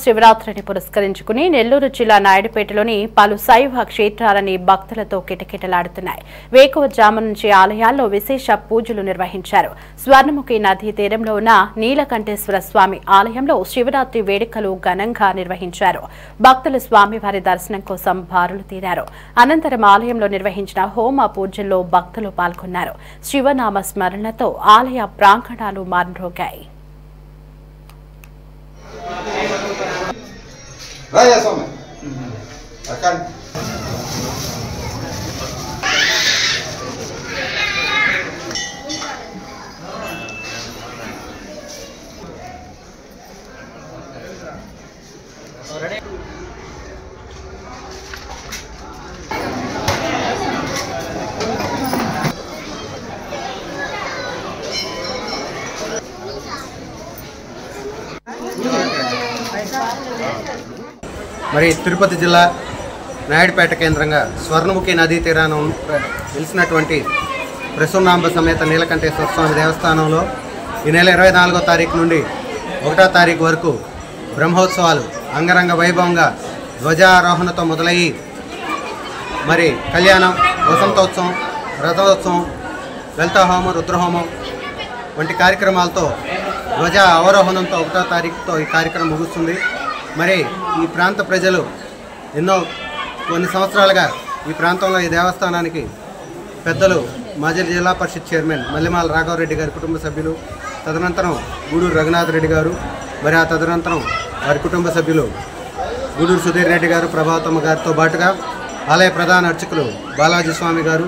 శివరాత్రిని పురస్కరించుకుని నెల్లూరు జిల్లా నాయుడుపేటలోని పలు శైవ క్షేత్రాలని భక్తులతో కిటకిటలాడుతున్నాయి. వేకువజాము నుంచి ఆలయాల్లో విశేష పూజలు నిర్వహించారు. స్వర్ణముఖి నదీ తీరంలో ఉన్న నీలకంఠేశ్వర స్వామి ఆలయంలో శివరాత్రి వేడుకలు ఘనంగా నిర్వహించారు. భక్తులు స్వామివారి దర్శనం కోసం బారులు తీరారు. అనంతరం ఆలయంలో నిర్వహించిన హోమ పూజల్లో భక్తులు పాల్గొన్నారు. శివనామ స్మరణతో ఆలయ ప్రాంగణాలు మారుమ్రోగాయి. Raya Soma. Akan. మరి తిరుపతి జిల్లా నాయుడుపేట కేంద్రంగా స్వర్ణముఖి నదీ తీరాన నిలిచినటువంటి ప్రసన్నాంబ సమేత నీలకంఠేశ్వర స్వామి దేవస్థానంలో ఈ నెల 24వ తారీఖు నుండి 1వ తారీఖు వరకు బ్రహ్మోత్సవాలు అంగరంగ వైభవంగా ధ్వజారోహణతో మొదలయ్యి మరి కళ్యాణం, వసంతోత్సవం, రథోత్సవం, లలితాహోమం, రుద్రహోమం వంటి కార్యక్రమాలతో ధ్వజ అవరోహణంతో 1వ తారీఖుతో ఈ కార్యక్రమం ముగుస్తుంది. మరి ఈ ప్రాంత ప్రజలు కొన్ని సంవత్సరాలుగా ఈ ప్రాంతంలో ఈ దేవస్థానానికి పెద్దలు మాజీ జిల్లా పరిషత్ చైర్మన్ మల్లెమాల రాఘవరెడ్డి గారి కుటుంబ సభ్యులు, తదనంతరం గూడూరు రఘునాథ్ రెడ్డి గారు, మరి ఆ తదనంతరం వారి కుటుంబ సభ్యులు గూడూరు సుధీర్ రెడ్డి గారు, ప్రభావతమ్మ గారితో పాటుగా ఆలయ ప్రధాన అర్చకులు బాలాజీ స్వామి గారు,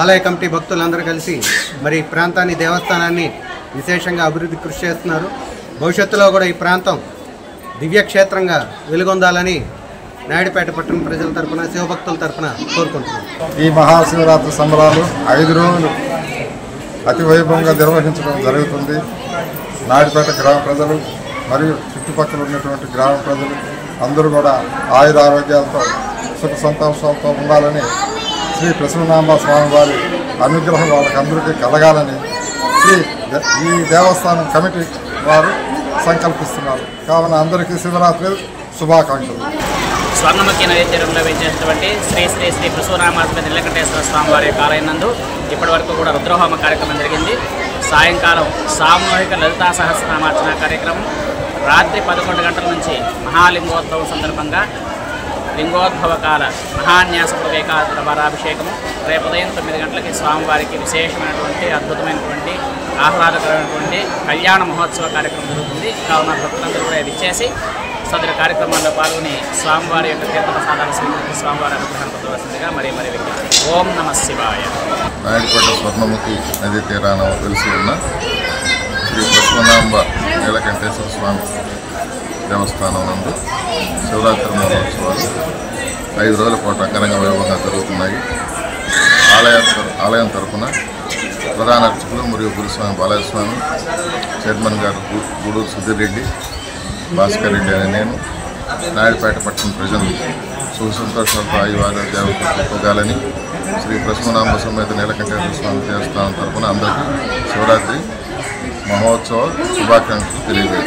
ఆలయ కమిటీ భక్తులందరూ కలిసి మరి ఈ ప్రాంతాన్ని, దేవస్థానాన్ని విశేషంగా అభివృద్ధి కృషి చేస్తున్నారు. భవిష్యత్తులో కూడా ఈ ప్రాంతం దివ్యక్షేత్రంగా వెలుగొందాలని నాయుడుపేట పట్టణ ప్రజల తరపున, శివభక్తుల తరపున కోరుకుంటున్నాం. ఈ మహాశివరాత్రి సంబరాలు 5 రోజులు అతి వైభవంగా నిర్వహించడం జరుగుతుంది. నాయుడుపేట గ్రామ ప్రజలు మరియు చుట్టుపక్కల ఉన్నటువంటి గ్రామ ప్రజలు అందరూ కూడా ఆయుర ఆరోగ్యాలతో సుఖ సంతోషాలతో ఉండాలని, శ్రీ ప్రసన్నాంబ స్వామి వారి అనుగ్రహం వాళ్ళకందరికీ కలగాలని ఈ దేవస్థానం కమిటీ వారు సంకల్పిస్తున్నారు. కావున అందరికీ శివరాత్రి శుభాకాంక్షలు. స్వర్ణముఖి నదీ తీరంలో వేచేటువంటి శ్రీ శ్రీ శ్రీ ప్రసూనామాస్పతి నీలకంఠేశ్వర స్వామి వారి ఆలయం నందు ఇప్పటి వరకు కూడా రుద్రహోమ కార్యక్రమం జరిగింది. సాయంకాలం సామూహిక లలితా సహస్రనామార్చన కార్యక్రమం, రాత్రి 11 గంటల నుంచి మహాలింగోద్భవం సందర్భంగా లింగోద్భవ కాల మహాన్యాసపూర్వక ఏకాదశిభిషేకము, రేపు ఉదయం 9 గంటలకి స్వామివారికి విశేషమైనటువంటి అద్భుతమైనటువంటి ఆహ్లాదకరమైనటువంటి కళ్యాణ మహోత్సవ కార్యక్రమం జరుగుతుంది. కావున భక్తులందరూ కూడా ఇచ్చేసి సదరు కార్యక్రమాల్లో పాల్గొని స్వామివారి యొక్క తీర్థప్రసాదాలు స్వీకరించి స్వామివారి అనుగ్రహం పొందవలసిందిగా మరీ విజ్ఞప్తి. ఓం నమః శివాయ. నాయుడుపేట స్వర్ణముఖి నదీ తీరాన వెలిసి ఉన్న శ్రీ ప్రసన్నాంబ నీలకంఠేశ్వర స్వామి దేవస్థానం నందు శివరాత్రి మహోత్సవాలు 5 రోజుల పాటు అంగరంగ వైభవంగా జరుగుతున్నాయి. ఆలయం తరఫున ప్రధాన అర్చకులు మరియు గురుస్వామి బాలస్వామి, చైర్మన్ గారు గూడూరు సుధీర్ రెడ్డి, భాస్కర్ రెడ్డి అనే నేను, నాయుడుపేట పట్టణ ప్రజలు సుఖ సంతోషాలతో ఆయుర్వేదాలు పొందాలని శ్రీ ప్రసన్నాంబ సమేత నీలకంఠేశ్వర స్వామి దేవస్థానం తరఫున అందరికీ శివరాత్రి మహోత్సవ శుభాకాంక్షలు తెలియజేస్తాను.